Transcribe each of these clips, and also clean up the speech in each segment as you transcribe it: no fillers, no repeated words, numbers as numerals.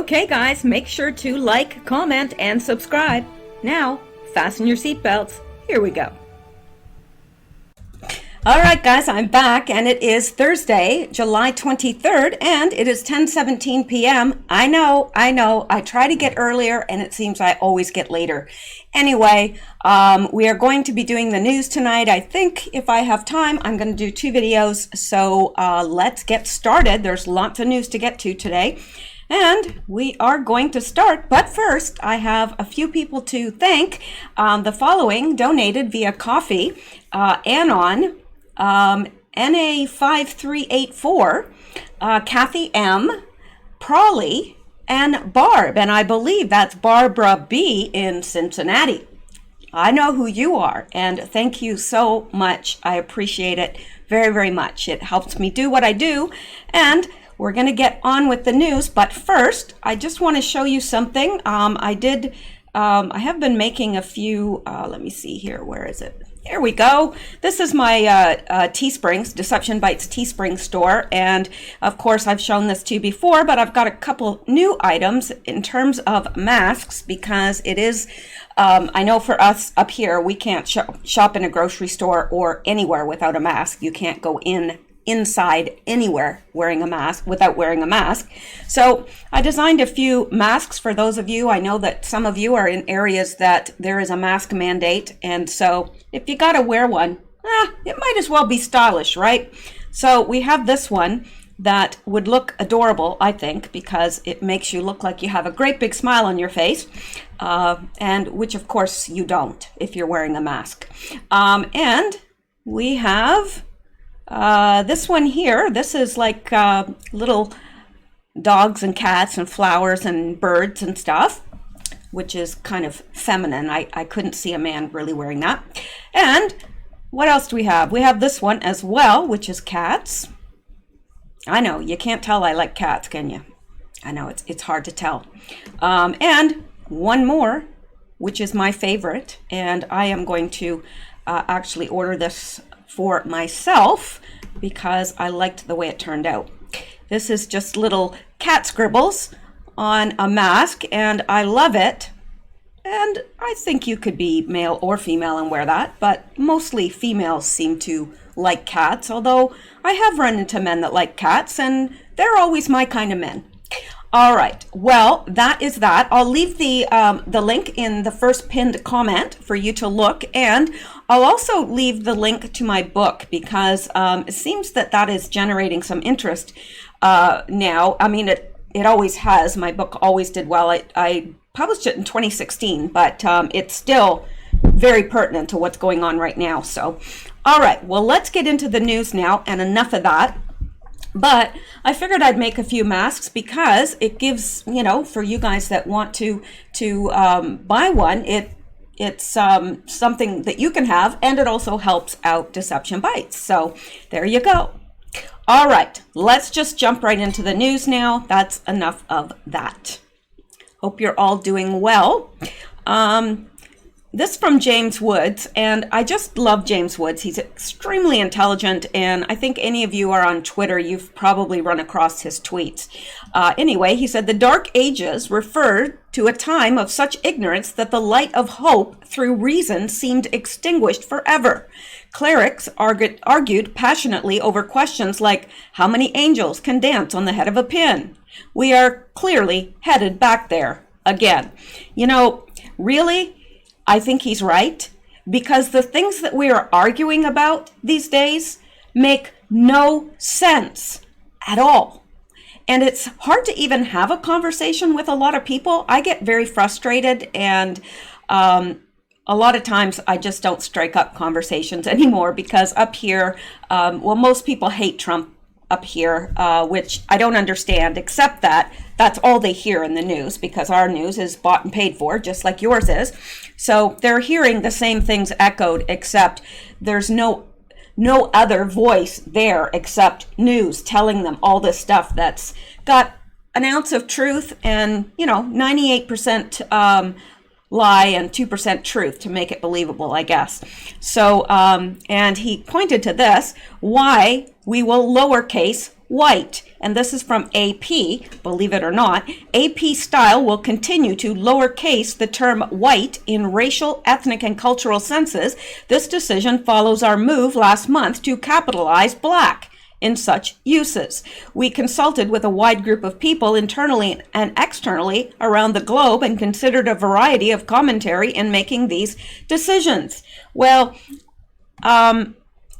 Okay guys, make sure to like, comment, and subscribe. Now, fasten your seatbelts. Here we go. Alright guys, I'm back and it is Thursday, July 23rd, and it is 10:17 p.m. I know, I try to get earlier and it seems I always get later. Anyway, we are going to be doing the news tonight. I think if I have time, I'm going to do 2 videos, so let's get started. There's lots of news to get to today. And we are going to start, but first I have a few people to thank. The following donated via coffee: Anon, NA5384, Kathy M, Prawley, and Barb, and I believe that's Barbara B in Cincinnati. I know who you are, and thank you so much. I appreciate it very, very much. It helps me do what I do, and we're going to get on with the news, but first, I just want to show you something. I have been making a few, let me see here, where is it? Here we go. This is my Teesprings, Deception Bytes Teespring store, and of course I've shown this to you before, but I've got a couple new items in terms of masks, because it is, I know for us up here, we can't shop in a grocery store or anywhere without a mask. You can't go inside anywhere without wearing a mask. So I designed a few masks for those of you. I know that some of you are in areas that there is a mask mandate, and so if you gotta wear one, it might as well be stylish, right? So we have this one that would look adorable, I think, because it makes you look like you have a great big smile on your face, and which of course you don't if you're wearing a mask. And we have this one here. This is like little dogs and cats and flowers and birds and stuff, which is kind of feminine. I couldn't see a man really wearing that. And what else do we have? We have this one as well, which is cats. I know, you can't tell I like cats, can you? I know, it's hard to tell. And one more, which is my favorite, and I am going to actually order this for myself because I liked the way it turned out. This is just little cat scribbles on a mask, and I love it. And I think you could be male or female and wear that, but mostly females seem to like cats, although I have run into men that like cats, and they're always my kind of men. All right, well, that is that. I'll leave the link in the first pinned comment for you to look, and I'll also leave the link to my book, because it seems that is generating some interest now. I mean, it always has. My book always did well. I published it in 2016, but it's still very pertinent to what's going on right now. So, all right, well, let's get into the news now, and enough of that. But I figured I'd make a few masks because it gives, you know, for you guys that want to buy one, it's something that you can have, and it also helps out Deception Bytes. So there you go. All right, let's just jump right into the news now. That's enough of that. Hope you're all doing well. This from James Woods, and I just love James Woods. He's extremely intelligent, and I think any of you are on Twitter, you've probably run across his tweets. Anyway, he said, the Dark Ages referred to a time of such ignorance that the light of hope through reason seemed extinguished forever. Clerics argued passionately over questions like, how many angels can dance on the head of a pin? We are clearly headed back there again. You know, really? I think he's right, because the things that we are arguing about these days make no sense at all. And it's hard to even have a conversation with a lot of people. I get very frustrated, and a lot of times I just don't strike up conversations anymore, because up here, well, most people hate Trump up here, which I don't understand, except that that's all they hear in the news, because our news is bought and paid for, just like yours is. So they're hearing the same things echoed, except there's no other voice there except news telling them all this stuff that's got an ounce of truth and, you know, 98% lie and 2% truth to make it believable, I guess. So, and he pointed to this, why we will lowercase white. And this is from AP, believe it or not. AP Style will continue to lowercase the term white in racial, ethnic, and cultural senses. This decision follows our move last month to capitalize black in such uses. We consulted with a wide group of people internally and externally around the globe and considered a variety of commentary in making these decisions. Well,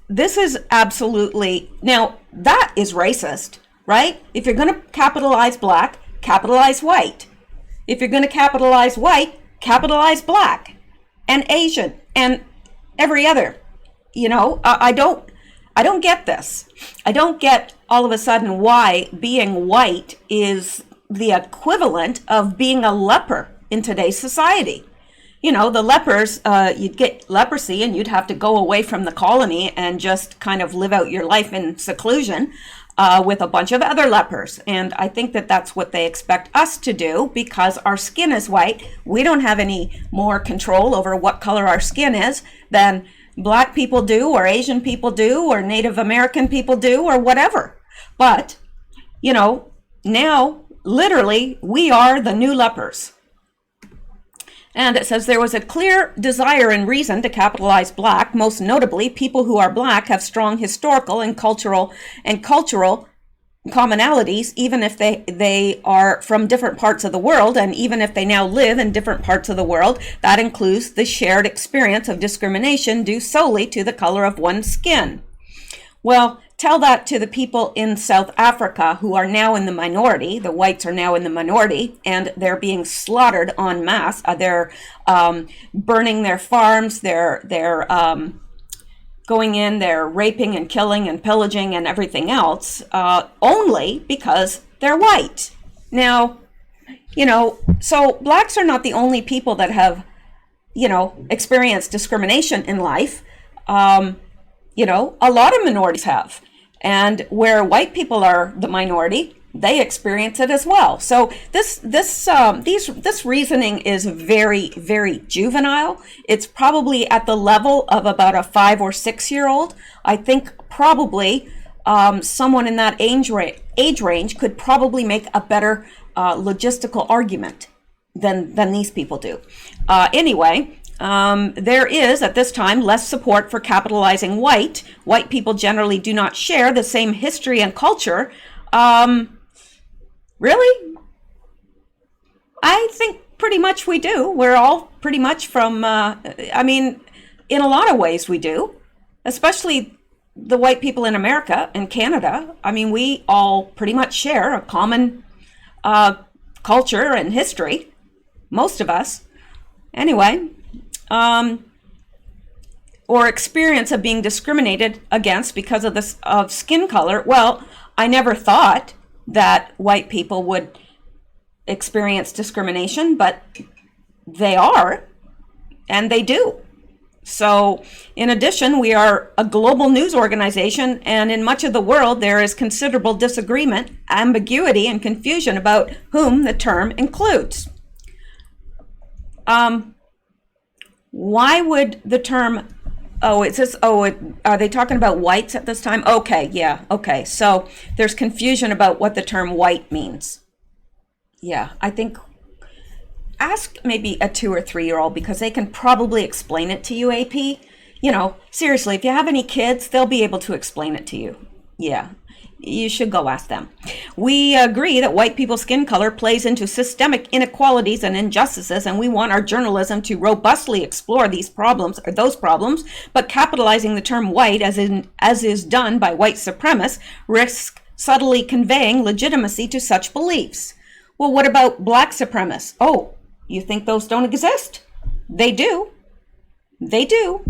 this is absolutely, now that is racist, right? If you're going to capitalize black, capitalize white. If you're going to capitalize white, capitalize black and Asian and every other. You know, I don't get this. I don't get all of a sudden why being white is the equivalent of being a leper in today's society. You know, the lepers, you'd get leprosy and you'd have to go away from the colony and just kind of live out your life in seclusion with a bunch of other lepers. And I think that that's what they expect us to do because our skin is white. We don't have any more control over what color our skin is than Black people do, or Asian people do, or Native American people do, or whatever. But, you know, now, literally, we are the new lepers. And it says there was a clear desire and reason to capitalize black. Most notably, people who are black have strong historical and cultural commonalities, even if they are from different parts of the world, and even if they now live in different parts of the world. That includes the shared experience of discrimination due solely to the color of one's skin. Well, tell that to the people in South Africa who are now in the minority. The whites are now in the minority, and they're being slaughtered en masse. They're burning their farms. They're going in. They're raping and killing and pillaging and everything else, only because they're white. Now, you know, so blacks are not the only people that have, you know, experienced discrimination in life. You know, a lot of minorities have. And where white people are the minority, they experience it as well. So this reasoning is very, very juvenile. It's probably at the level of about a 5 or 6 year old. I think probably someone in that age range could probably make a better logistical argument than these people do. Anyway. There is, at this time, less support for capitalizing white. White people generally do not share the same history and culture. Really? I think pretty much we do. We're all pretty much from, I mean, in a lot of ways we do, especially the white people in America and Canada. I mean, we all pretty much share a common culture and history, most of us. Anyway. Or experience of being discriminated against because of skin color. Well, I never thought that white people would experience discrimination, but they are, and they do. So, in addition, we are a global news organization, and in much of the world, there is considerable disagreement, ambiguity, and confusion about whom the term includes. Why would the term, are they talking about whites at this time? Okay, yeah, okay. So there's confusion about what the term white means. Yeah, I think, ask maybe a 2 or 3 year old because they can probably explain it to you, AP. You know, seriously, if you have any kids, they'll be able to explain it to you. Yeah. You should go ask them. We agree that white people's skin color plays into systemic inequalities and injustices, and we want our journalism to robustly explore these problems or those problems, but capitalizing the term white as is done by white supremacists risks subtly conveying legitimacy to such beliefs. Well, what about black supremacists? Oh, you think those don't exist? They do. They do.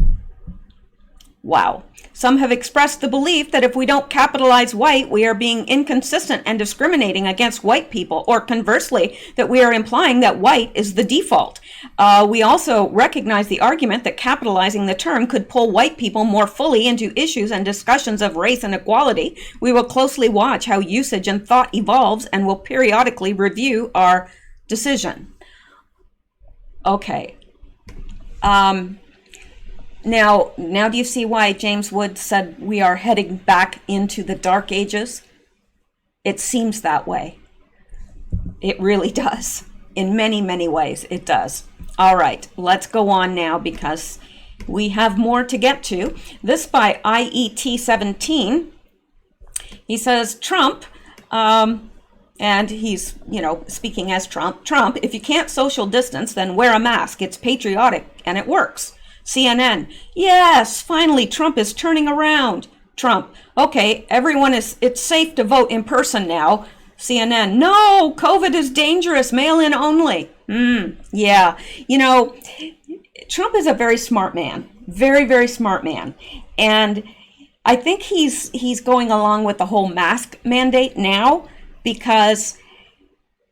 Wow. Some have expressed the belief that if we don't capitalize white, we are being inconsistent and discriminating against white people, or conversely, that we are implying that white is the default. We also recognize the argument that capitalizing the term could pull white people more fully into issues and discussions of race and equality. We will closely watch how usage and thought evolves and will periodically review our decision. Okay. Now do you see why James Wood said we are heading back into the dark ages? It seems that way. It really does. In many, many ways, it does. All right, let's go on now because we have more to get to. This by IET17. He says, Trump, and he's, speaking as Trump, if you can't social distance, then wear a mask. It's patriotic and it works. CNN, yes, finally Trump is turning around. Trump, okay, it's safe to vote in person now. CNN, no, COVID is dangerous, mail-in only. Yeah, Trump is a very smart man, very, very smart man. And I think he's going along with the whole mask mandate now because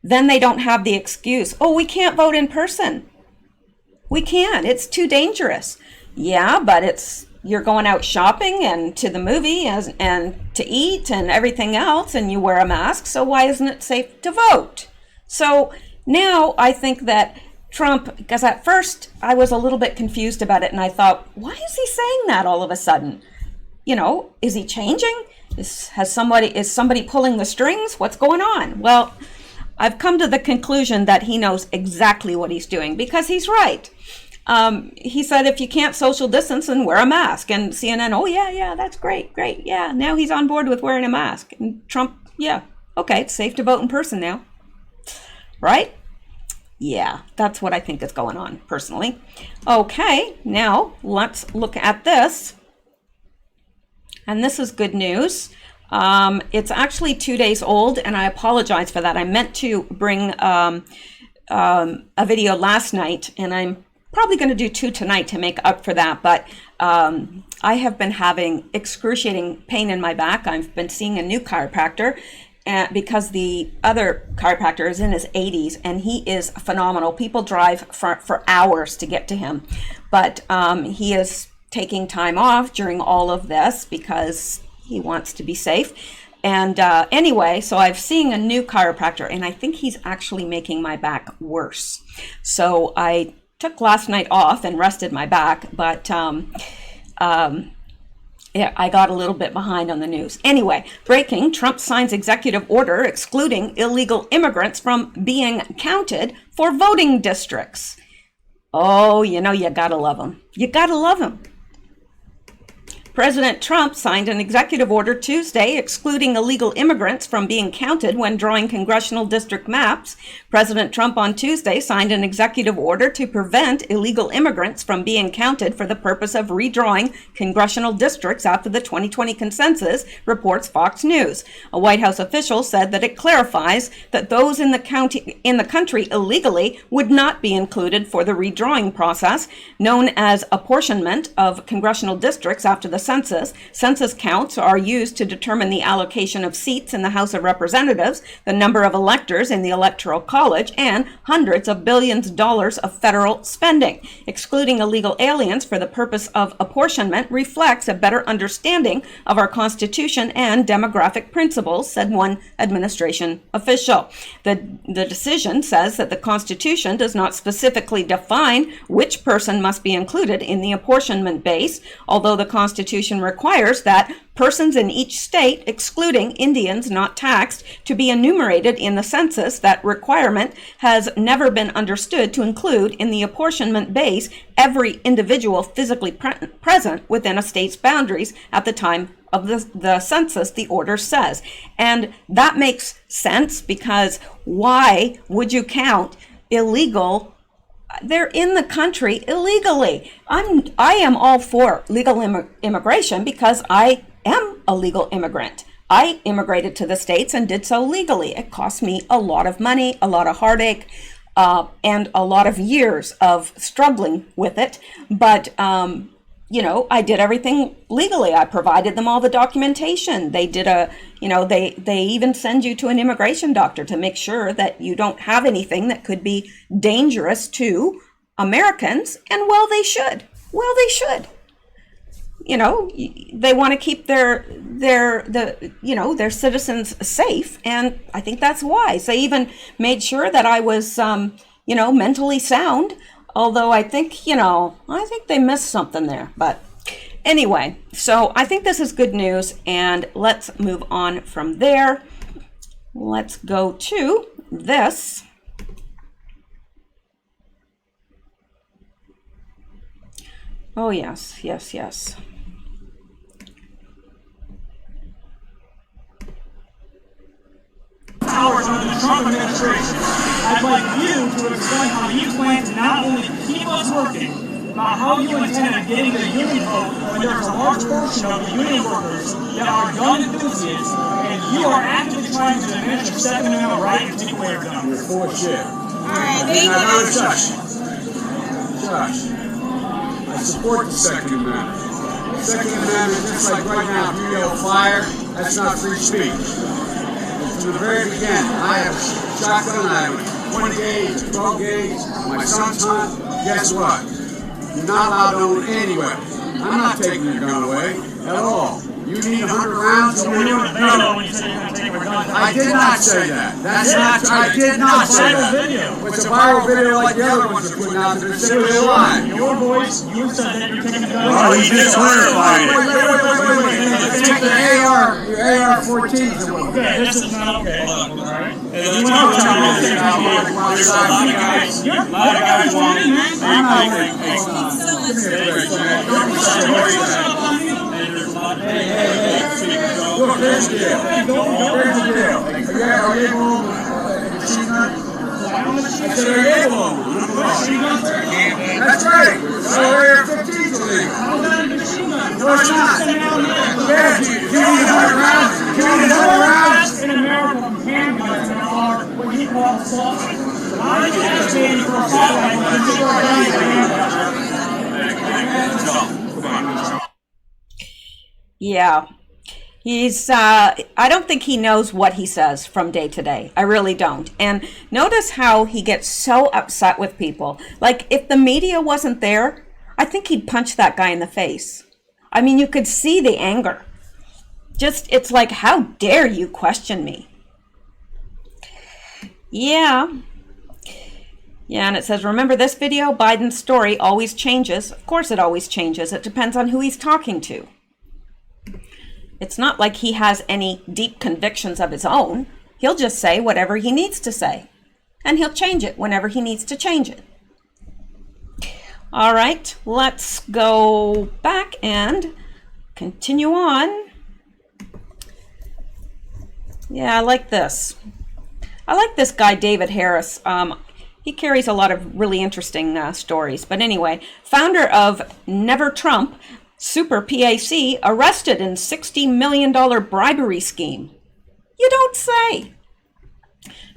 then they don't have the excuse, oh, we can't vote in person. We can't, it's too dangerous. Yeah, but you're going out shopping and to the movie and to eat and everything else, and you wear a mask, so why isn't it safe to vote? So now I think that Trump, because at first I was a little bit confused about it, and I thought, why is he saying that all of a sudden? Is he changing? Is somebody pulling the strings? What's going on? Well, I've come to the conclusion that he knows exactly what he's doing because he's right. He said, if you can't social distance, then wear a mask. And CNN, oh, yeah, that's great. Yeah, now he's on board with wearing a mask. And Trump, yeah, okay, it's safe to vote in person now. Right? Yeah, that's what I think is going on, personally. Okay, now let's look at this. And this is good news. It's actually 2 days old, and I apologize for that. I meant to bring a video last night, and I'm probably going to do 2 tonight to make up for that. But I have been having excruciating pain in my back. I've been seeing a new chiropractor because the other chiropractor is in his 80s, and he is phenomenal. People drive for hours to get to him. But he is taking time off during all of this because he wants to be safe. And anyway, so I've seen a new chiropractor, and I think he's actually making my back worse. So I took last night off and rested my back, but yeah, I got a little bit behind on the news. Anyway, breaking, Trump signs executive order excluding illegal immigrants from being counted for voting districts. Oh, you gotta love him. You gotta love him. President Trump signed an executive order Tuesday excluding illegal immigrants from being counted when drawing congressional district maps. President Trump on Tuesday signed an executive order to prevent illegal immigrants from being counted for the purpose of redrawing congressional districts after the 2020 consensus, reports Fox News. A White House official said that it clarifies that those in the country illegally would not be included for the redrawing process, known as apportionment of congressional districts after the census. Census counts are used to determine the allocation of seats in the House of Representatives, the number of electors in the Electoral College, and hundreds of billions of dollars of federal spending. Excluding illegal aliens for the purpose of apportionment reflects a better understanding of our Constitution and demographic principles, said one administration official. The decision says that the Constitution does not specifically define which person must be included in the apportionment base, although the Constitution requires that persons in each state, excluding Indians not taxed, to be enumerated in the census. That requirement has never been understood to include in the apportionment base every individual physically present within a state's boundaries at the time of the census, the order says. And that makes sense because why would you count illegal? They're in the country illegally. I am all for legal immigration because I am a legal immigrant. I immigrated to the States and did so legally. It cost me a lot of money, a lot of heartache, and a lot of years of struggling with it. But, I did everything legally. I provided them all the documentation. They did they even send you to an immigration doctor to make sure that you don't have anything that could be dangerous to Americans. And well, they should. They want to keep their citizens safe. And I think that's wise. They even made sure that I was, mentally sound. Although I think they missed something there. But anyway, so I think this is good news, and let's move on from there. let's go to this. Oh, yes, yes, yes. Hours under the Trump administration. I'd like you to explain how you plan to not only keep us working, but how you intend on getting the union vote when there's a large portion of the union workers that are gun enthusiasts, and you are actively trying to diminish the Second Amendment right and take away our guns. You're full of shit. Alright, thank you. Josh, I support the Second Amendment. The Second Amendment, just like right now, if you yell fire, that's not free speech. From the very beginning, I have a shotgun, I have 20 gauge, 12 gauge, my son's hunt. Guess what? You're not allowed to own any weapon. I'm not taking your gun away at all. You need 100 rounds. So we're doing a video when you say you're going to take our guns. I did not say that. That's not. I did not say that. It's a viral video like the other ones are putting out there. Say it was live. Your voice, you said that you're taking the guns. Oh, you just clarified it. Wait. Take the your AR-14s away. Okay, this is not okay. Alright? There's a lot of guys wanting it. I'm not waiting. Give me a break, man. Look, there's the deal. There's the deal. Are you able to machine gun? I said, are you able to machine gun? That's right. So AR-15's illegal. No, it's not. Yeah, you need 100 rounds. You need 100 rounds. In America, from handguns that are what he calls assault. How did you advocate for assault rifles and take our guns with handguns? Yeah. He's, I don't think he knows what he says from day to day. I really don't. And notice how he gets so upset with people. Like, if the media wasn't there, I think he'd punch that guy in the face. I mean, you could see the anger. Just, it's like, how dare you question me? Yeah. Yeah, and it says, remember this video? Biden's story always changes. Of course it always changes. It depends on who he's talking to. It's not like he has any deep convictions of his own. He'll just say whatever he needs to say. And he'll change it whenever he needs to change it. All right, let's go back and continue on. Yeah, I like this. I like this guy, David Harris. He carries a lot of really interesting stories. But anyway, founder of Never Trump, Super PAC, arrested in $60 million bribery scheme. You don't say.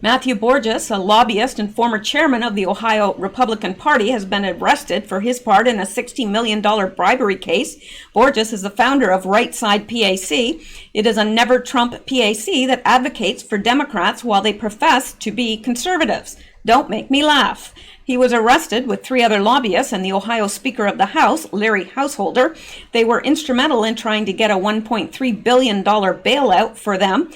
Matthew Borges, a lobbyist and former chairman of the Ohio Republican Party, has been arrested for his part in a $60 million bribery case. Borges is the founder of Right Side PAC. It is a Never Trump PAC that advocates for Democrats while they profess to be conservatives. Don't make me laugh. He was arrested with 3 other lobbyists and the Ohio Speaker of the House, Larry Householder. They were instrumental in trying to get a $1.3 billion bailout for them,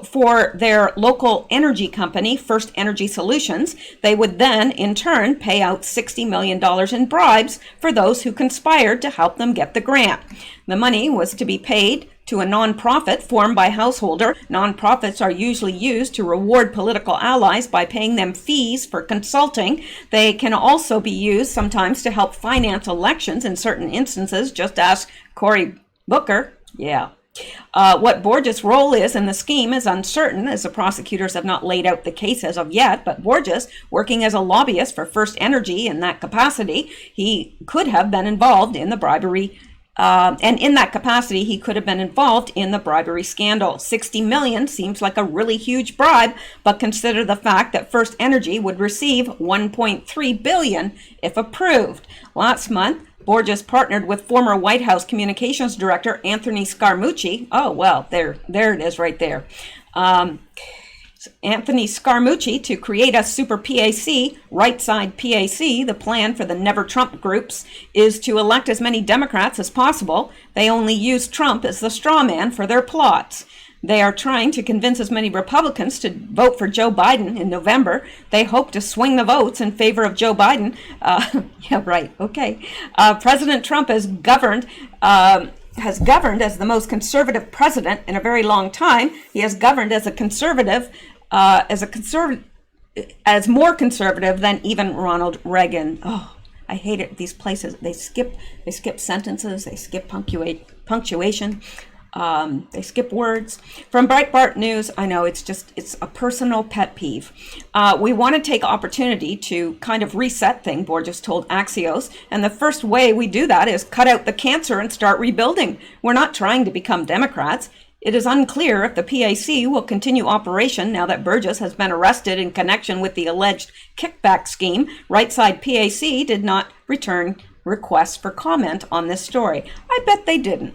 for their local energy company, First Energy Solutions. They would then, in turn, pay out $60 million in bribes for those who conspired to help them get the grant. The money was to be paid to a nonprofit formed by Householder. Nonprofits are usually used to reward political allies by paying them fees for consulting. They can also be used sometimes to help finance elections in certain instances. Just ask Cory Booker. Yeah. What Borges' role is in the scheme is uncertain, as the prosecutors have not laid out the case as of yet, but Borges, working as a lobbyist for First Energy in that capacity, he could have been involved in the bribery and in that capacity, he could have been involved in the bribery scandal. $60 million seems like a really huge bribe, but consider the fact that First Energy would receive $1.3 billion if approved. Last month, Borges partnered with former White House Communications Director Anthony Scaramucci. Oh, well, there it is right there. Anthony Scaramucci to create a Super PAC, Right Side PAC. The plan for the Never Trump groups is to elect as many Democrats as possible. They only use Trump as the straw man for their plots. They are trying to convince as many Republicans to vote for Joe Biden in November. They hope to swing the votes in favor of Joe Biden. Yeah, right. Okay. President Trump has governed has governed as the most conservative president in a very long time. He has governed as a conservative, as more conservative than even Ronald Reagan. Oh, I hate it. These places, they skip sentences, they skip punctuation, they skip words. From Breitbart News, I know it's a personal pet peeve. We want to take opportunity to kind of reset things, Borges told Axios, and the first way we do that is cut out the cancer and start rebuilding. We're not trying to become Democrats. It is unclear if the PAC will continue operation now that Burgess has been arrested in connection with the alleged kickback scheme. Right side PAC did not return requests for comment on this story. I bet they didn't.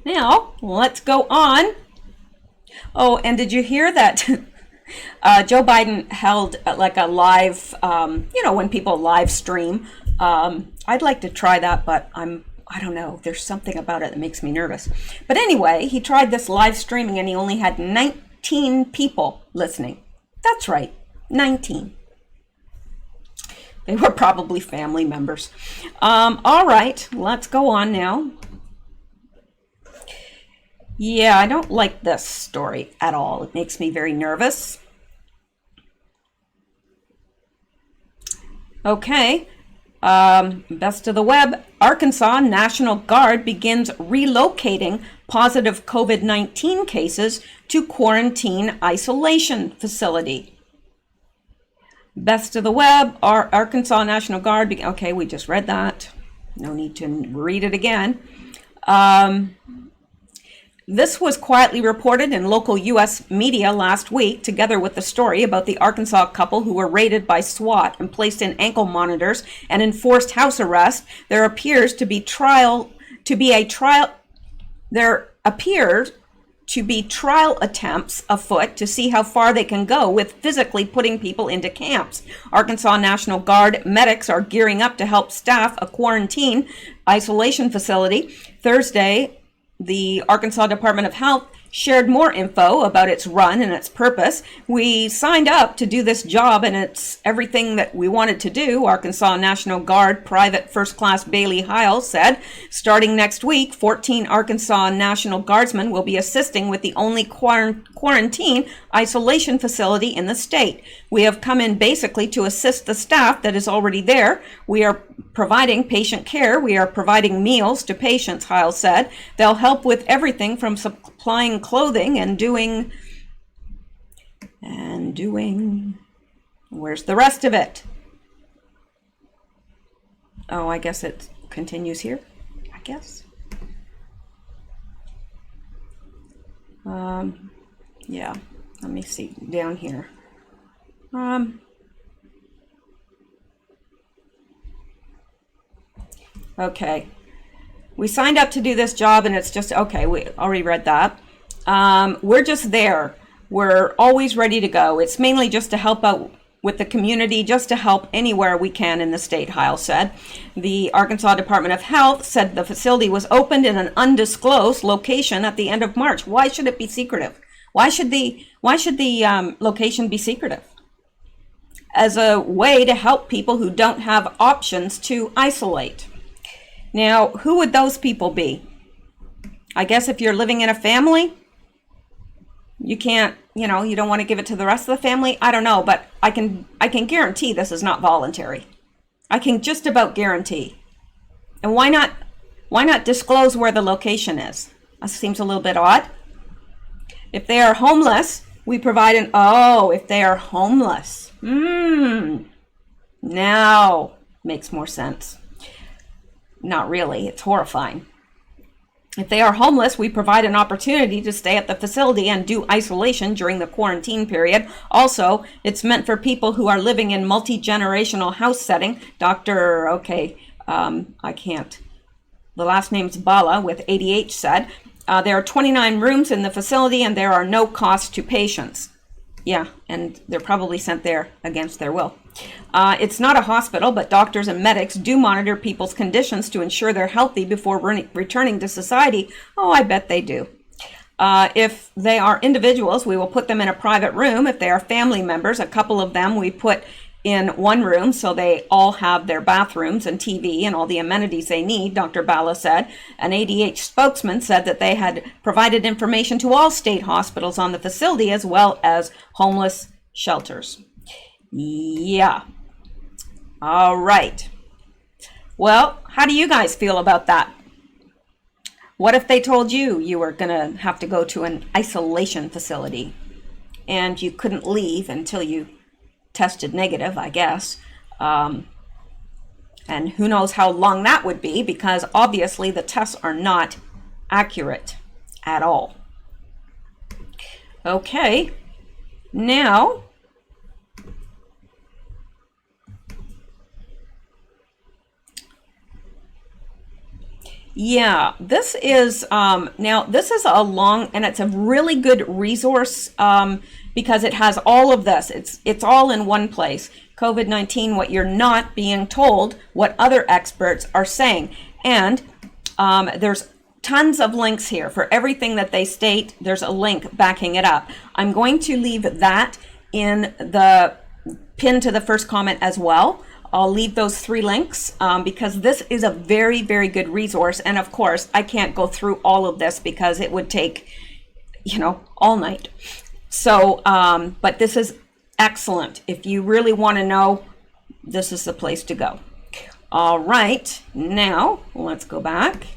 Now, let's go on. Oh, and did you hear that Joe Biden held like a live, when people live stream? I'd like to try that, but I don't know. There's something about it that makes me nervous. But anyway, he tried this live streaming and he only had 19 people listening. That's right, 19. They were probably family members. All right, let's go on now. Yeah, I don't like this story at all. It makes me very nervous. Okay. Best of the web. Arkansas National Guard begins relocating positive COVID-19 cases to quarantine isolation facility. Best of the web. Arkansas National Guard. Okay, we just read that. No need to read it again. This was quietly reported in local U.S. media last week, together with the story about the Arkansas couple who were raided by SWAT and placed in ankle monitors and enforced house arrest. There appears to be trial attempts afoot to see how far they can go with physically putting people into camps. Arkansas National Guard medics are gearing up to help staff a quarantine isolation facility. Thursday, the Arkansas Department of Health shared more info about its run and its purpose. We signed up to do this job and it's everything that we wanted to do, Arkansas National Guard Private First Class Bailey Heil said. Starting next week, 14 Arkansas National Guardsmen will be assisting with the only quarantine isolation facility in the state. We have come in basically to assist the staff that is already there. We are providing patient care. We are providing meals to patients, Heil said. They'll help with everything from supplying clothing and doing, where's the rest of it? Oh, I guess it continues here, I guess. Yeah, let me see down here. Okay. We signed up to do this job and it's just, okay, we already read that. We're just there. We're always ready to go. It's mainly just to help out with the community, just to help anywhere we can in the state, Heil said. The Arkansas Department of Health said the facility was opened in an undisclosed location at the end of March. Why should it be secretive? Why should the location be secretive? As a way to help people who don't have options to isolate. Now, who would those people be? I guess if you're living in a family, you can't, you don't want to give it to the rest of the family. I don't know, but I can guarantee this is not voluntary. I can just about guarantee. And why not disclose where the location is? That seems a little bit odd. If they are homeless, we provide if they are homeless. Now makes more sense. Not really, it's horrifying. If they are homeless, we provide an opportunity to stay at the facility and do isolation during the quarantine period. Also, it's meant for people who are living in multi-generational house setting. I can't. The last name's Bala with ADH said, there are 29 rooms in the facility and there are no costs to patients. Yeah, and they're probably sent there against their will. It's not a hospital, but doctors and medics do monitor people's conditions to ensure they're healthy before returning to society. Oh, I bet they do. If they are individuals, we will put them in a private room. If they are family members, a couple of them we put in one room, so they all have their bathrooms and TV and all the amenities they need, Dr. Bala said. An ADH spokesman said that they had provided information to all state hospitals on the facility as well as homeless shelters. Yeah. All right. Well, how do you guys feel about that? What if they told you you were going to have to go to an isolation facility and you couldn't leave until you tested negative, I guess. And who knows how long that would be, because obviously the tests are not accurate at all. Okay, now yeah, this is now this is a long, and it's a really good resource because it has all of this. It's all in one place. COVID-19, what you're not being told, what other experts are saying. And there's tons of links here for everything that they state. There's a link backing it up. I'm going to leave that in the pin to the first comment as well. I'll leave those 3 links because this is a very, very good resource. And of course, I can't go through all of this because it would take, all night. So, but this is excellent. If you really want to know, this is the place to go. All right, now let's go back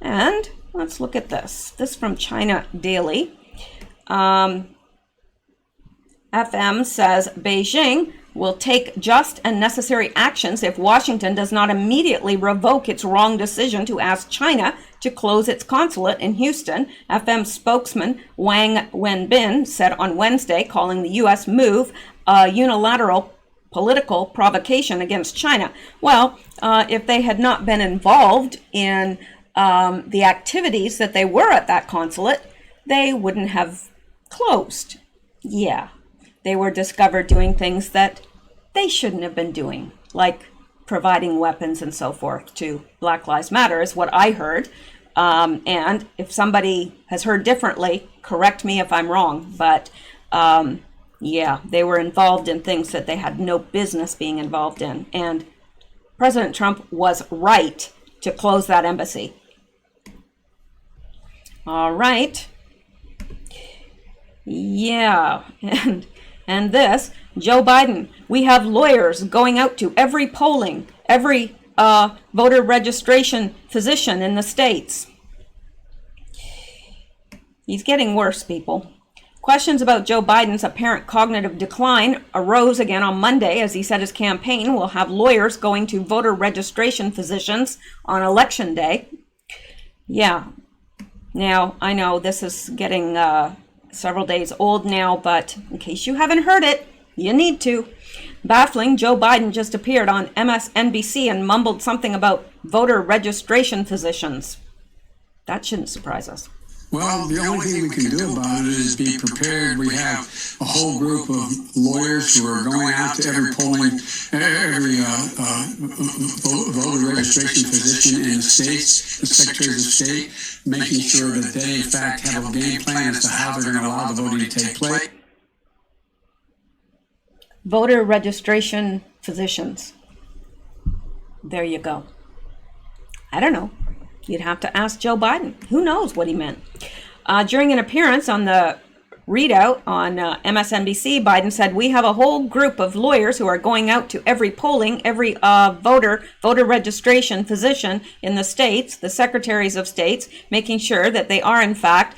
and let's look at this. This from China Daily. FM says Beijing will take just and necessary actions if Washington does not immediately revoke its wrong decision to ask China to close its consulate in Houston. FM spokesman Wang Wenbin said on Wednesday, calling the U.S. move a unilateral political provocation against China. Well, if they had not been involved in the activities that they were at that consulate, they wouldn't have closed. Yeah. They were discovered doing things that they shouldn't have been doing, like providing weapons and so forth to Black Lives Matter, is what I heard. And if somebody has heard differently, correct me if I'm wrong. But yeah, they were involved in things that they had no business being involved in. And President Trump was right to close that embassy. All right. Yeah, and this, Joe Biden, we have lawyers going out to every polling, every voter registration physician in the states. He's getting worse, people. Questions about Joe Biden's apparent cognitive decline arose again on Monday as he said his campaign will have lawyers going to voter registration physicians on Election Day. Yeah. Now, I know this is getting several days old now, but in case you haven't heard it, you need to. Baffling, Joe Biden just appeared on MSNBC and mumbled something about voter registration physicians. That shouldn't surprise us. Well, the only thing we can do about it is be prepared. We have a whole group of lawyers who are going out to every polling, every voter registration physician in the states, the secretaries of state, making sure that they, in fact, have a game plan as to how they're going to allow the voting to take place. Voter registration physicians. There you go. I don't know. You'd have to ask Joe Biden. Who knows what he meant? During an appearance on the readout on MSNBC, Biden said, we have a whole group of lawyers who are going out to every polling, every voter registration physician in the states, the secretaries of states, making sure that they are, in fact,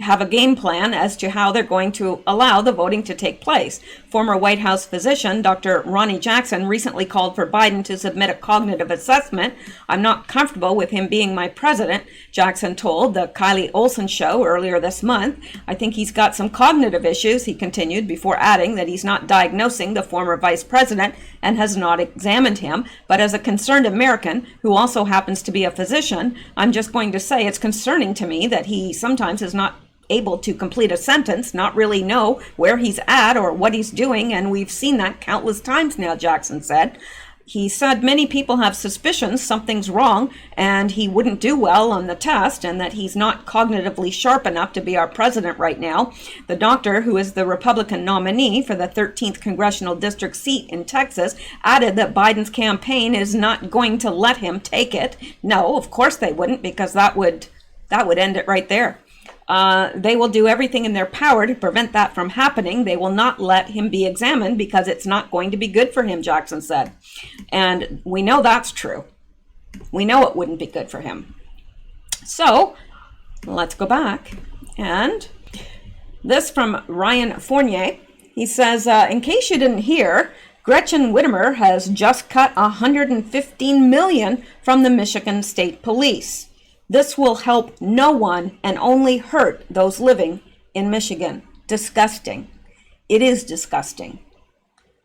have a game plan as to how they're going to allow the voting to take place. Former White House physician Dr. Ronnie Jackson recently called for Biden to submit a cognitive assessment. I'm not comfortable with him being my president, Jackson told the Kylie Olsen show earlier this month. I think he's got some cognitive issues, he continued, before adding that he's not diagnosing the former vice president and has not examined him. But as a concerned American who also happens to be a physician, I'm just going to say it's concerning to me that he sometimes is not able to complete a sentence, not really know where he's at or what he's doing, and we've seen that countless times now, Jackson said. he said many people have suspicions something's wrong and he wouldn't do well on the test and that he's not cognitively sharp enough to be our president right now. The doctor, who is the Republican nominee for the 13th congressional district seat in Texas, added that Biden's campaign is not going to let him take it. No, of course they wouldn't, because that would end it right there. They will do everything in their power to prevent that from happening. They will not let him be examined because it's not going to be good for him, Jackson said. And we know that's true. We know it wouldn't be good for him. So let's go back. And this from Ryan Fournier. He says, in case you didn't hear, Gretchen Whitmer has just cut $115 million from the Michigan State Police. This will help no one and only hurt those living in Michigan. Disgusting. It is disgusting.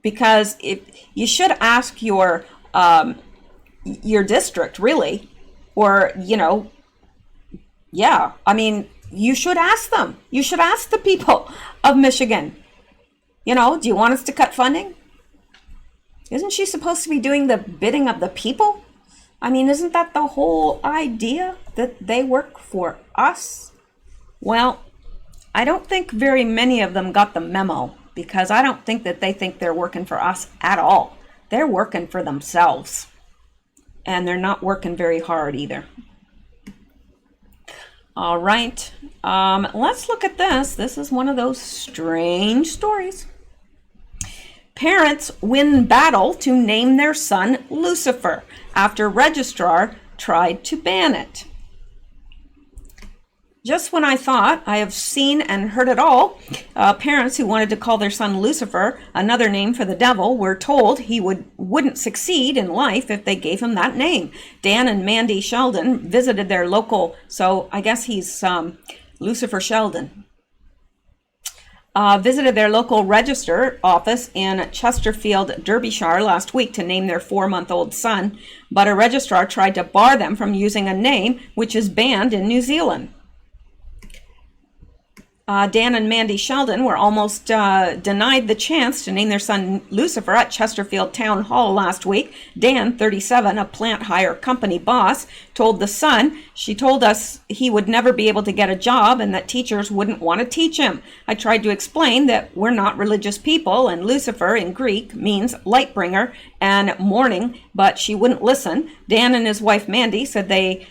Because if you should ask your district, really, or, yeah, I mean, you should ask them. You should ask the people of Michigan, do you want us to cut funding? Isn't she supposed to be doing the bidding of the people? I mean, isn't that the whole idea, that they work for us? Well, I don't think very many of them got the memo, because I don't think that they think they're working for us at all. They're working for themselves. And they're not working very hard either. All right, let's look at this. This is one of those strange stories. Parents win battle to name their son Lucifer after registrar tried to ban it. Just when I thought I have seen and heard it all, parents who wanted to call their son Lucifer, another name for the devil, were told he wouldn't succeed in life if they gave him that name. Dan and Mandy Sheldon visited their local, so I guess he's Lucifer Sheldon. Visited their local register office in Chesterfield, Derbyshire last week to name their 4-month-old son, but a registrar tried to bar them from using a name which is banned in New Zealand. Dan and Mandy Sheldon were almost denied the chance to name their son Lucifer at Chesterfield Town Hall last week. Dan, 37, a plant hire company boss, told The Sun, "She told us he would never be able to get a job and that teachers wouldn't want to teach him. I tried to explain that we're not religious people and Lucifer in Greek means light bringer and morning, but she wouldn't listen." Dan and his wife Mandy said they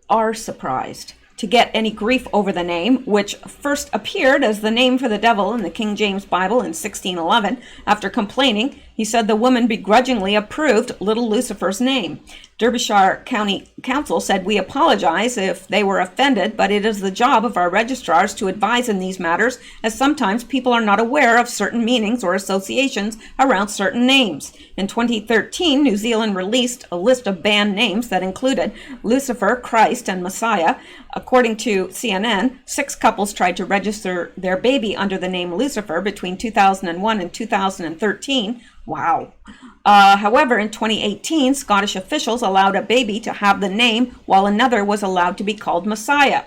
are surprised to get any grief over the name, which first appeared as the name for the devil in the King James Bible in 1611. After complaining, he said the woman begrudgingly approved little Lucifer's name. Derbyshire County Council said, "We apologize if they were offended, but it is the job of our registrars to advise in these matters, as sometimes people are not aware of certain meanings or associations around certain names." In 2013, New Zealand released a list of banned names that included Lucifer, Christ, and Messiah. According to CNN, 6 couples tried to register their baby under the name Lucifer between 2001 and 2013. Wow. However, in 2018, Scottish officials allowed a baby to have the name while another was allowed to be called Messiah.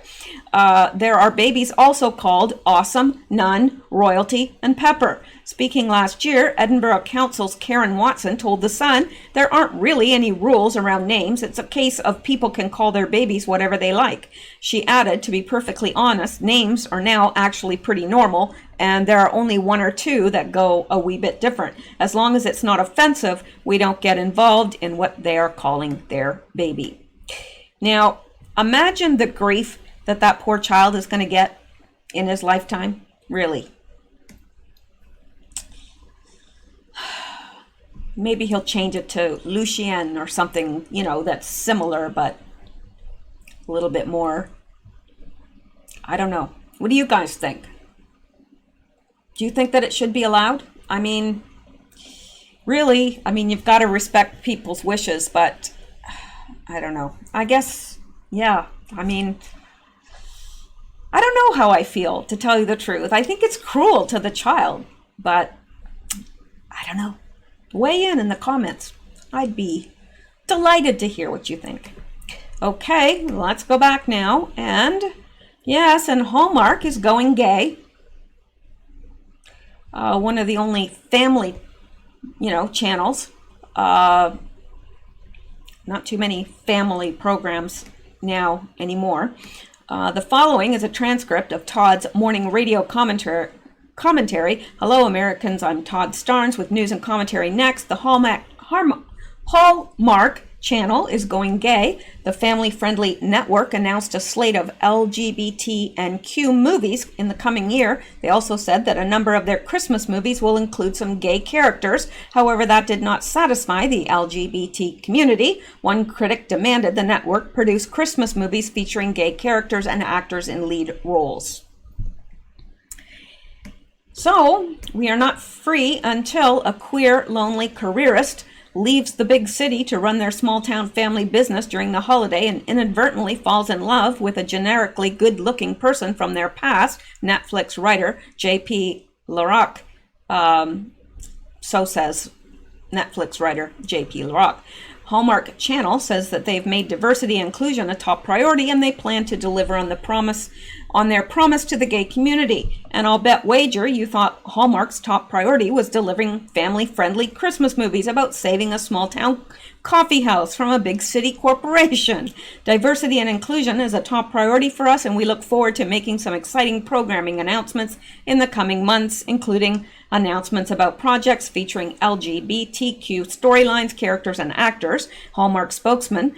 There are babies also called Awesome, Nun, Royalty, and Pepper. Speaking last year, Edinburgh Council's Karen Watson told The Sun, "There aren't really any rules around names. It's a case of people can call their babies whatever they like." She added, "To be perfectly honest, names are now actually pretty normal, and there are only 1 or 2 that go a wee bit different. As long as it's not offensive, we don't get involved in what they are calling their baby." Now, imagine the grief that that poor child is going to get in his lifetime. Really. Maybe he'll change it to Lucien or something, that's similar, but a little bit more. I don't know. What do you guys think? Do you think that it should be allowed? I mean, really, you've got to respect people's wishes, but I don't know. I guess, yeah, I don't know how I feel, to tell you the truth. I think it's cruel to the child, but I don't know. Weigh in the comments. I'd be delighted to hear what you think. Okay, let's go back now. And yes, and Hallmark is going gay. one of the only family, channels. Not too many family programs now anymore. The following is a transcript of Todd's morning radio commentary. Hello, Americans. I'm Todd Starnes with news and commentary next. The Hallmark Channel is going gay. The family-friendly network announced a slate of LGBT and Q movies in the coming year. They also said that a number of their Christmas movies will include some gay characters. However, that did not satisfy the LGBT community. One critic demanded the network produce Christmas movies featuring gay characters and actors in lead roles. So, we are not free until a queer, lonely careerist leaves the big city to run their small-town family business during the holiday and inadvertently falls in love with a generically good-looking person from their past, Netflix writer J.P. LaRock. So says Netflix writer J.P. LaRock. Hallmark Channel says that they've made diversity and inclusion a top priority, and they plan to deliver on their promise to the gay community. And I'll bet wager you thought Hallmark's top priority was delivering family-friendly Christmas movies about saving a small-town coffee house from a big city corporation. Diversity and inclusion is a top priority for us, and we look forward to making some exciting programming announcements in the coming months, including announcements about projects featuring LGBTQ storylines, characters, and actors. Hallmark spokesman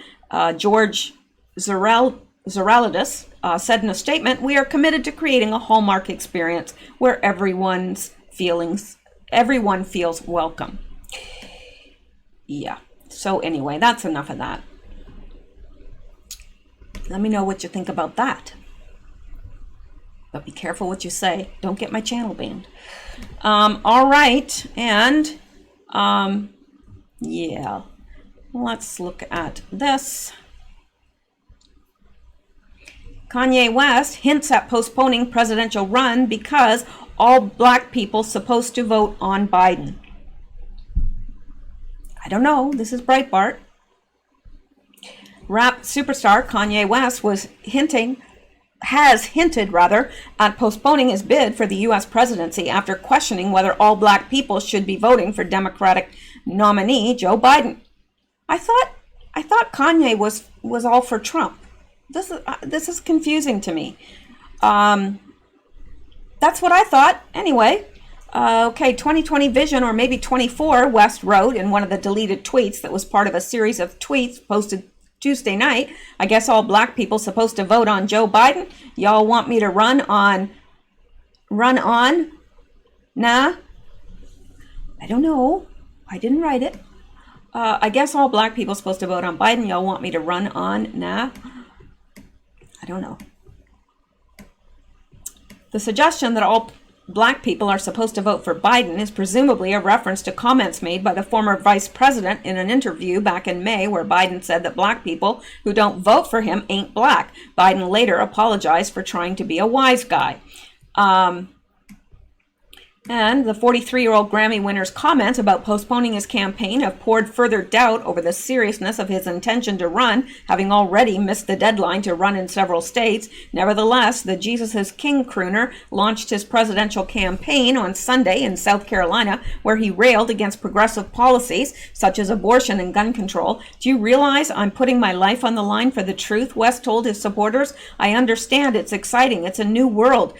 George Zeralidis said in a statement, "We are committed to creating a Hallmark experience where everyone feels welcome." Yeah. So anyway, that's enough of that. Let me know what you think about that. But be careful what you say. Don't get my channel banned. All right. And, yeah. Let's look at this. Kanye West hints at postponing presidential run because all black people supposed to vote on Biden. I don't know. This is Breitbart. Rap superstar Kanye West has hinted at postponing his bid for the U.S. presidency after questioning whether all black people should be voting for Democratic nominee Joe Biden. I thought Kanye was all for Trump. This is confusing to me. That's what I thought. Anyway, okay, 2020 vision, or maybe 24, West wrote in one of the deleted tweets that was part of a series of tweets posted Tuesday night. I guess all black people supposed to vote on Joe Biden. Y'all want me to run on? Nah. I don't know. I didn't write it. I guess all black people supposed to vote on Biden. Y'all want me to run on? Nah. I don't know. The suggestion that all black people are supposed to vote for Biden is presumably a reference to comments made by the former vice president in an interview back in May, where Biden said that black people who don't vote for him ain't black. Biden later apologized for trying to be a wise guy. And the 43-year-old Grammy winner's comments about postponing his campaign have poured further doubt over the seriousness of his intention to run, having already missed the deadline to run in several states. Nevertheless, the Jesus is King crooner launched his presidential campaign on Sunday in South Carolina, where he railed against progressive policies such as abortion and gun control. "Do you realize I'm putting my life on the line for the truth?" West told his supporters. "I understand it's exciting. It's a new world.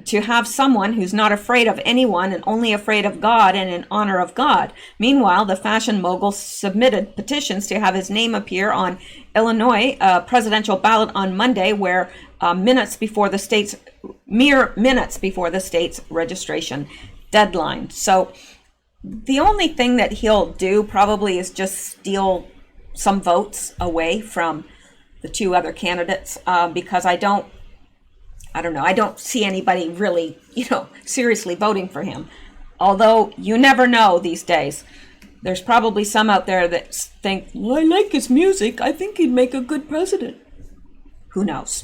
To have someone who's not afraid of anyone and only afraid of God and in honor of God." Meanwhile, the fashion mogul submitted petitions to have his name appear on Illinois presidential ballot on Monday, where mere minutes before the state's registration deadline. So the only thing that he'll do probably is just steal some votes away from the two other candidates, because I don't see anybody really, seriously voting for him. Although you never know these days. There's probably some out there that think, "Well, I like his music. I think he'd make a good president." Who knows?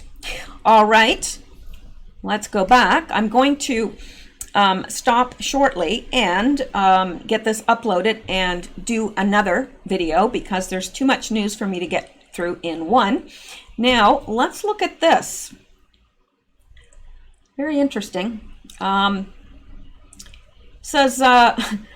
All right. Let's go back. I'm going to stop shortly and get this uploaded and do another video because there's too much news for me to get through in one. Now, let's look at this. Very interesting. Says,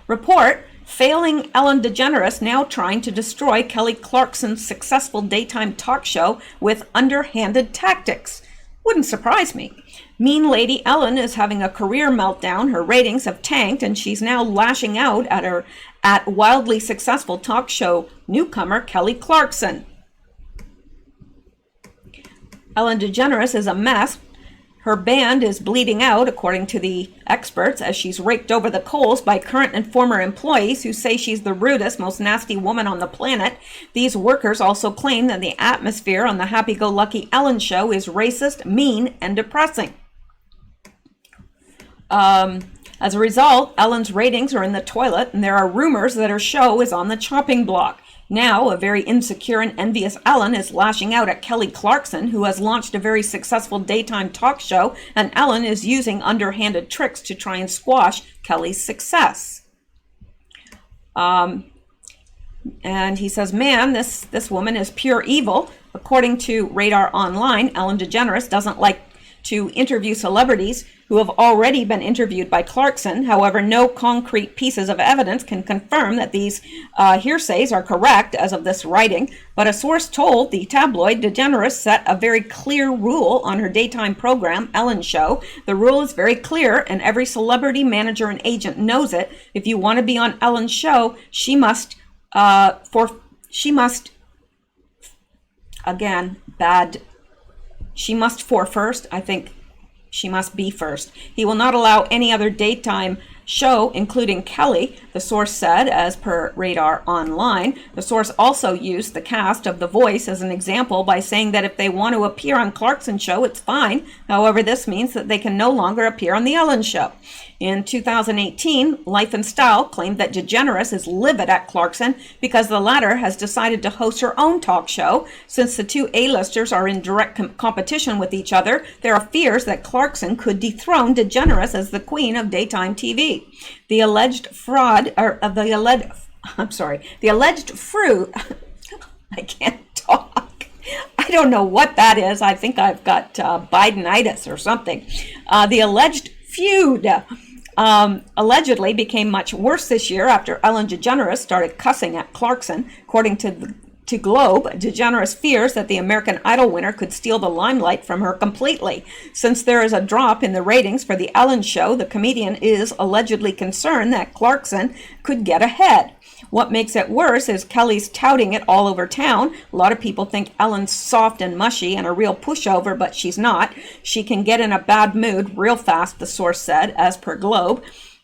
report, failing Ellen DeGeneres now trying to destroy Kelly Clarkson's successful daytime talk show with underhanded tactics. Wouldn't surprise me. Mean Lady Ellen is having a career meltdown. Her ratings have tanked, and she's now lashing out at wildly successful talk show newcomer Kelly Clarkson. Ellen DeGeneres is a mess. Her band is bleeding out, according to the experts, as she's raked over the coals by current and former employees who say she's the rudest, most nasty woman on the planet. These workers also claim that the atmosphere on the happy-go-lucky Ellen show is racist, mean, and depressing. As a result, Ellen's ratings are in the toilet, and there are rumors that her show is on the chopping block. Now, a very insecure and envious Ellen is lashing out at Kelly Clarkson, who has launched a very successful daytime talk show, and Ellen is using underhanded tricks to try and squash Kelly's success. And he says, man, this woman is pure evil. According to Radar Online, Ellen DeGeneres doesn't like to interview celebrities who have already been interviewed by Clarkson. However, no concrete pieces of evidence can confirm that these hearsays are correct as of this writing, but a source told the tabloid DeGeneres set a very clear rule on her daytime program, Ellen Show. The rule is very clear, and every celebrity, manager, and agent knows it. If you want to be on Ellen's show, she must for first, I think she must be first. He will not allow any other daytime show, including Kelly, the source said, as per Radar Online. The source also used the cast of The Voice as an example by saying that if they want to appear on Clarkson's show, it's fine. However, this means that they can no longer appear on The Ellen Show. In 2018, Life and Style claimed that DeGeneres is livid at Clarkson because the latter has decided to host her own talk show. Since the two A-listers are in direct competition with each other, there are fears that Clarkson could dethrone DeGeneres as the queen of daytime TV. The alleged fruit, I can't talk. I don't know what that is. I think I've got Bidenitis or something. The alleged feud allegedly became much worse this year after Ellen DeGeneres started cussing at Clarkson. According to Globe, DeGeneres fears that the American Idol winner could steal the limelight from her completely. Since there is a drop in the ratings for the Ellen Show, the comedian is allegedly concerned that Clarkson could get ahead. What makes it worse is Kelly's touting it all over town. A lot of people think Ellen's soft and mushy and a real pushover, but she's not. She can get in a bad mood real fast, the source said, as per Globe.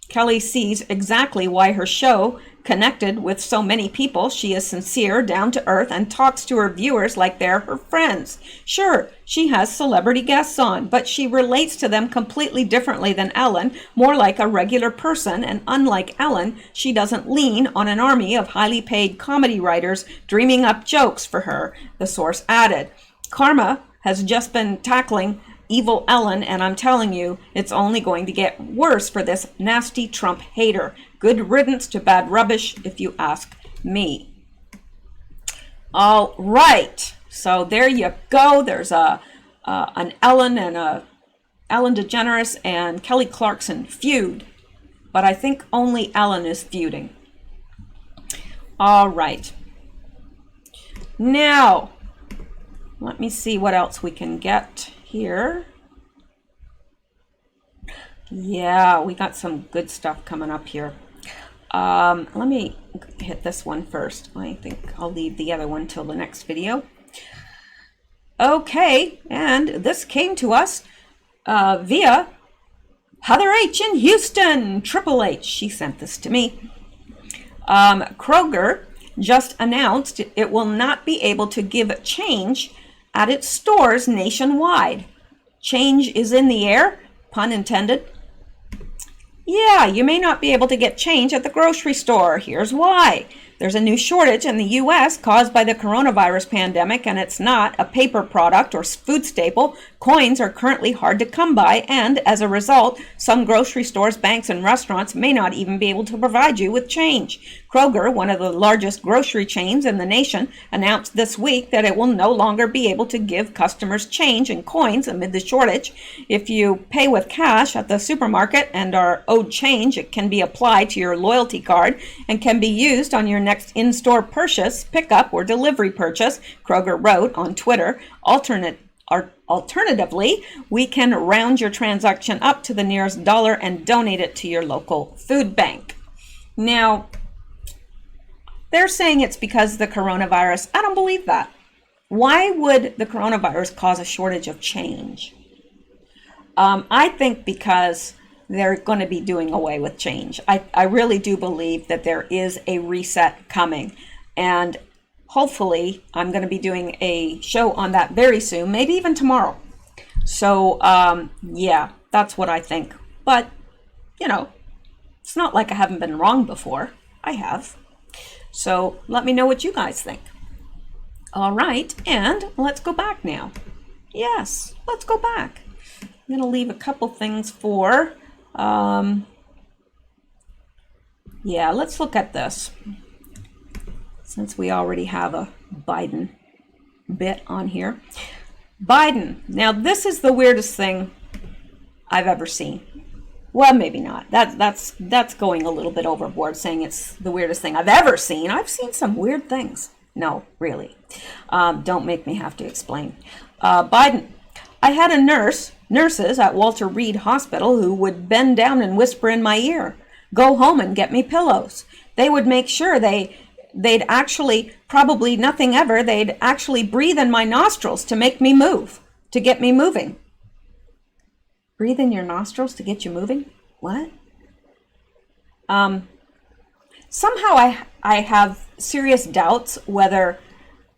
Kelly sees exactly why her show connected with so many people. She is sincere, down to earth, and talks to her viewers like they're her friends. Sure, she has celebrity guests on, but she relates to them completely differently than Ellen, more like a regular person, and unlike Ellen, she doesn't lean on an army of highly paid comedy writers dreaming up jokes for her, the source added. Karma has just been tackling evil Ellen, and I'm telling you, it's only going to get worse for this nasty Trump hater. Good riddance to bad rubbish, if you ask me. All right, so there you go. There's an Ellen and a Ellen DeGeneres and Kelly Clarkson feud, but I think only Ellen is feuding. All right. Now, let me see what else we can get here. Yeah, we got some good stuff coming up here. Let me hit this one first. I think I'll leave the other one till the next video. Okay, and this came to us via Heather H. in Houston, Triple H. She sent this to me. Kroger just announced it will not be able to give change at its stores nationwide. Change is in the air, pun intended. Yeah, you may not be able to get change at the grocery store. Here's why. There's a new shortage in the U.S. caused by the coronavirus pandemic, and it's not a paper product or food staple. Coins are currently hard to come by, and as a result, some grocery stores, banks, and restaurants may not even be able to provide you with change. Kroger, one of the largest grocery chains in the nation, announced this week that it will no longer be able to give customers change in coins amid the shortage. If you pay with cash at the supermarket and are owed change, it can be applied to your loyalty card and can be used on your next in-store purchase, pickup, or delivery purchase, Kroger wrote on Twitter. Alternatively, we can round your transaction up to the nearest dollar and donate it to your local food bank. Now, they're saying it's because of the coronavirus. I don't believe that. Why would the coronavirus cause a shortage of change? I think because they're going to be doing away with change. I really do believe that there is a reset coming. And hopefully, I'm going to be doing a show on that very soon, maybe even tomorrow. So, yeah, that's what I think. But, you know, it's not like I haven't been wrong before. I have. So let me know what you guys think. All right, and let's go back now. Yes, let's go back. I'm going to leave a couple things for, yeah, let's look at this. Since we already have a Biden bit on here. Biden, now this is the weirdest thing I've ever seen. Well, maybe not. That's going a little bit overboard, saying it's the weirdest thing I've ever seen. I've seen some weird things. No, really. Don't make me have to explain. Biden, I had nurses at Walter Reed Hospital who would bend down and whisper in my ear, "Go home and get me pillows." They would make sure they'd actually, probably nothing ever, they'd actually breathe in my nostrils to make me move, to get me moving. Breathe in your nostrils to get you moving? What? Somehow I have serious doubts whether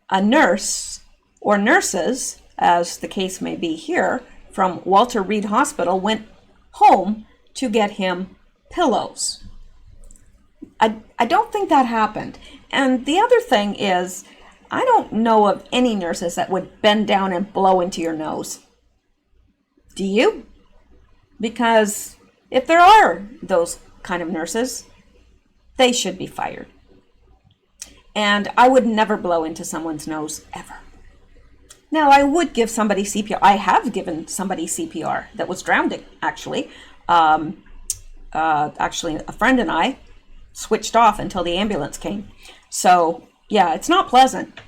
a nurse or nurses, as the case may be here, from Walter Reed Hospital went home to get him pillows. I don't think that happened. And the other thing is, I don't know of any nurses that would bend down and blow into your nose. Do you? Because if there are those kind of nurses, they should be fired. And I would never blow into someone's nose, ever. Now, I would give somebody CPR. I have given somebody CPR that was drowning, actually. Actually, a friend and I switched off until the ambulance came. So, yeah, it's not pleasant.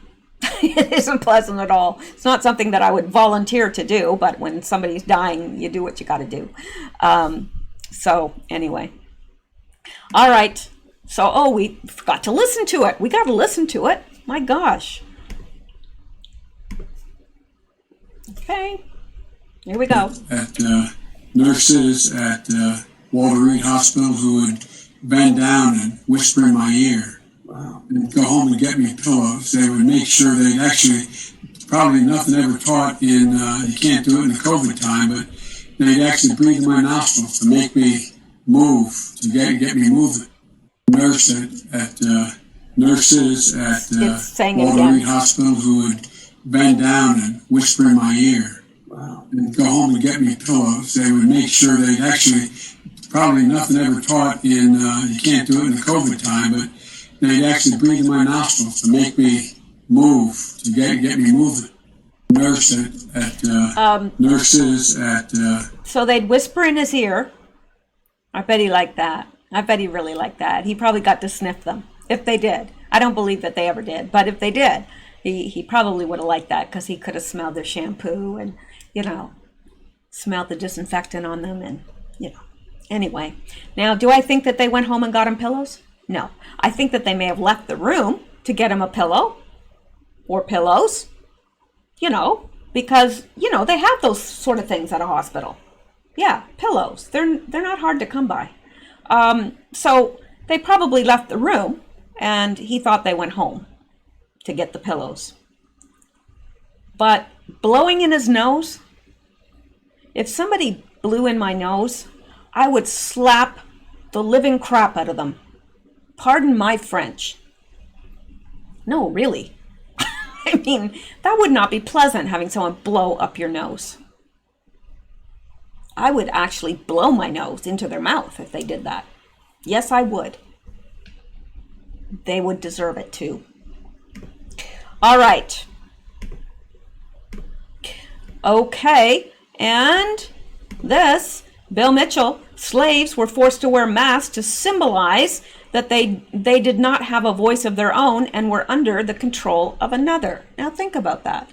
It isn't pleasant at all. It's not something that I would volunteer to do, but when somebody's dying, you do what you got to do. So, anyway. All right. So, we forgot to listen to it. We got to listen to it. My gosh. Okay. Here we go. At nurses at Walter Reed Hospital who would bend down and whisper in my ear. Wow. And go home and get me pillows. They would make sure they actually, probably nothing ever taught in, you can't do it in the COVID time, but they'd actually breathe in my nostrils to make me move, to get me moving. Nurses at Walter Reed Hospital who would bend down and whisper in my ear. Wow. And go home and get me pillows. They would make sure they actually, probably nothing ever taught in, you can't do it in the COVID time, but they'd actually breathe in my nostrils to make me move, to get me moving. Nurses at So they'd whisper in his ear. I bet he liked that. I bet he really liked that. He probably got to sniff them, if they did. I don't believe that they ever did, but if they did, he probably would have liked that because he could have smelled their shampoo and, smelled the disinfectant on them and, Anyway, now, do I think that they went home and got him pillows? No. I think that they may have left the room to get him a pillow or pillows, because, they have those sort of things at a hospital. Yeah, pillows. They're not hard to come by. So they probably left the room and he thought they went home to get the pillows. But blowing in his nose, if somebody blew in my nose, I would slap the living crap out of them. Pardon my French. No, really. I mean, that would not be pleasant, having someone blow up your nose. I would actually blow my nose into their mouth if they did that. Yes, I would. They would deserve it too. All right. Okay, and this, Bill Mitchell, slaves were forced to wear masks to symbolize that they did not have a voice of their own and were under the control of another. Now think about that.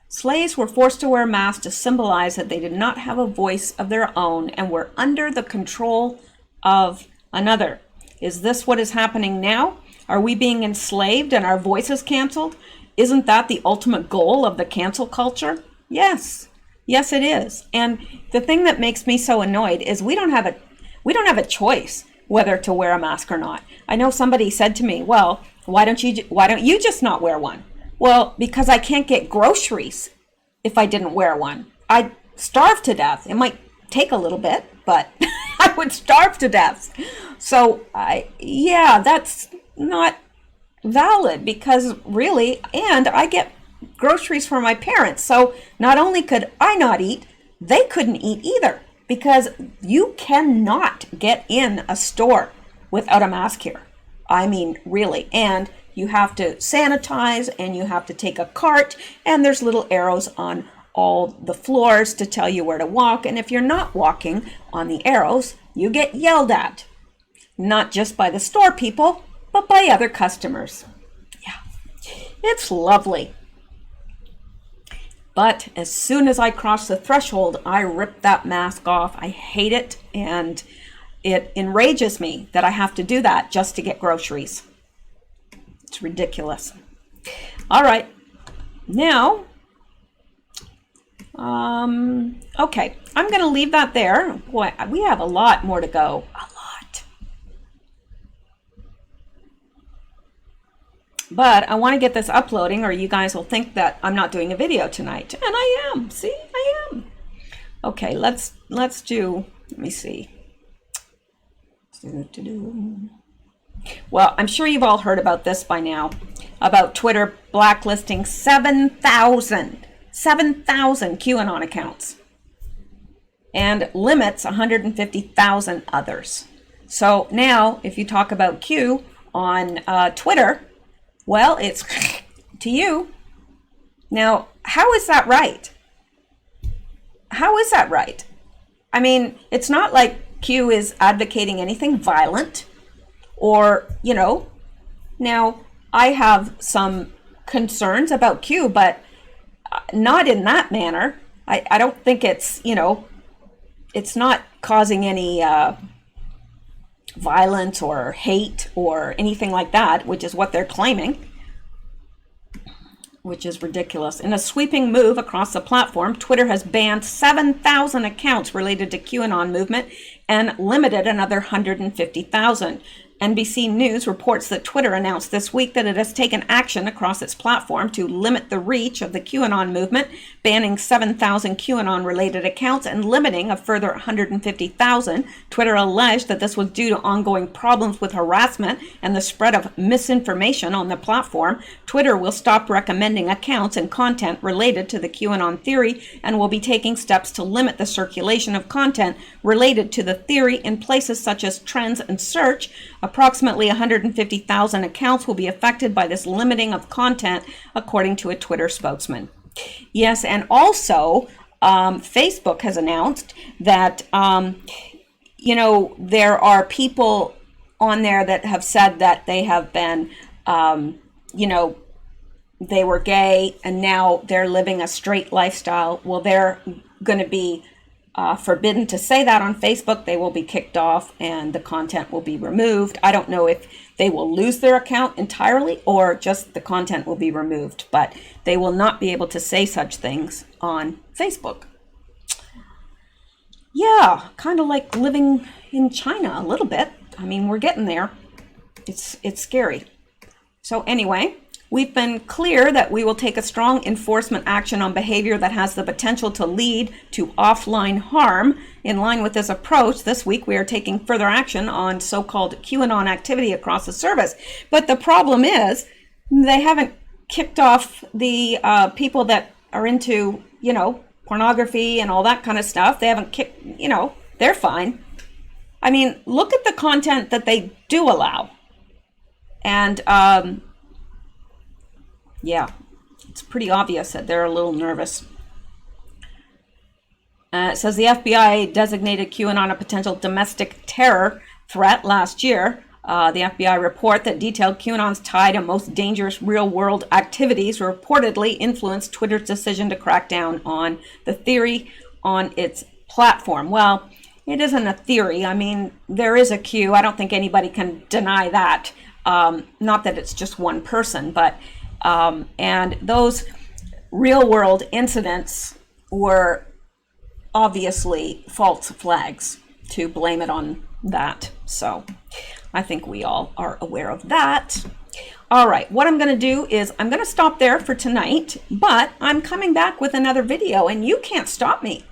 Slaves were forced to wear masks to symbolize that they did not have a voice of their own and were under the control of another. Is this what is happening now? Are we being enslaved and our voices canceled? Isn't that the ultimate goal of the cancel culture? Yes. Yes, it is. And the thing that makes me so annoyed is we don't have a choice whether to wear a mask or not. I know somebody said to me, well, why don't you just not wear one? Well, because I can't get groceries if I didn't wear one. I'd starve to death. It might take a little bit, but I would starve to death. So, that's not valid, because really, and I get groceries for my parents. So not only could I not eat, they couldn't eat either, because you cannot get in a store without a mask here. I mean, really. And you have to sanitize, and you have to take a cart, and there's little arrows on all the floors to tell you where to walk. And if you're not walking on the arrows, you get yelled at. Not just by the store people, but by other customers. Yeah, it's lovely. But as soon as I cross the threshold, I rip that mask off. I hate it, and it enrages me that I have to do that just to get groceries. It's ridiculous. All right, now, okay, I'm going to leave that there. Boy, we have a lot more to go. A lot. But I want to get this uploading, or you guys will think that I'm not doing a video tonight. And I am. See, I am. Okay, let's do, let me see. Well, I'm sure you've all heard about this by now, about Twitter blacklisting 7,000 QAnon accounts and limits 150,000 others. So now, if you talk about Q on Twitter, well, it's to you. Now, how is that right? How is that right? I mean, it's not like Q is advocating anything violent or, you know. Now, I have some concerns about Q, but not in that manner. I don't think it's, you know, it's not causing any violence or hate or anything like that, which is what they're claiming, which is ridiculous. In a sweeping move across the platform, Twitter has banned 7,000 accounts related to QAnon movement and limited another 150,000. NBC News reports that Twitter announced this week that it has taken action across its platform to limit the reach of the QAnon movement, banning 7,000 QAnon-related accounts and limiting a further 150,000. Twitter alleged that this was due to ongoing problems with harassment and the spread of misinformation on the platform. Twitter will stop recommending accounts and content related to the QAnon theory and will be taking steps to limit the circulation of content related to the theory in places such as Trends and Search. Approximately 150,000 accounts will be affected by this limiting of content, according to a Twitter spokesman. Yes, and also Facebook has announced that, you know, there are people on there that have said that they have been, you know, they were gay and now they're living a straight lifestyle. Well, they're going to be forbidden to say that on Facebook. They will be kicked off and the content will be removed. I don't know if they will lose their account entirely or just the content will be removed, but they will not be able to say such things on Facebook. Yeah, kind of like living in China a little bit. I mean, we're getting there. It's scary. So anyway, we've been clear that we will take a strong enforcement action on behavior that has the potential to lead to offline harm. In line with this approach, this week we are taking further action on so-called QAnon activity across the service. But the problem is, They haven't kicked off the people that are into, you know, pornography and all that kind of stuff. They haven't kicked, you know, they're fine. I mean, look at the content that they do allow. And yeah, it's pretty obvious that they're a little nervous. It says the FBI designated QAnon a potential domestic terror threat last year. The FBI report that detailed QAnon's tie to most dangerous real-world activities reportedly influenced Twitter's decision to crack down on the theory on its platform. Well, it isn't a theory. I mean, there is a Q. I don't think anybody can deny that. Not that it's just one person, but and those real-world incidents were obviously false flags to blame it on that. So I think we all are aware of that. All right, what I'm going to do is I'm going to stop there for tonight, but I'm coming back with another video and you can't stop me.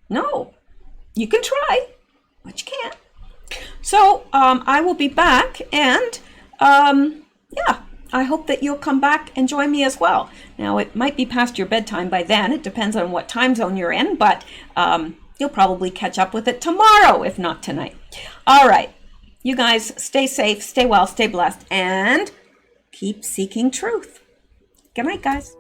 No, you can try, but you can't. So I will be back, and yeah, I hope that you'll come back and join me as well. Now, it might be past your bedtime by then. It depends on what time zone you're in, but you'll probably catch up with it tomorrow, if not tonight. All right. You guys stay safe, stay well, stay blessed, and keep seeking truth. Good night, guys.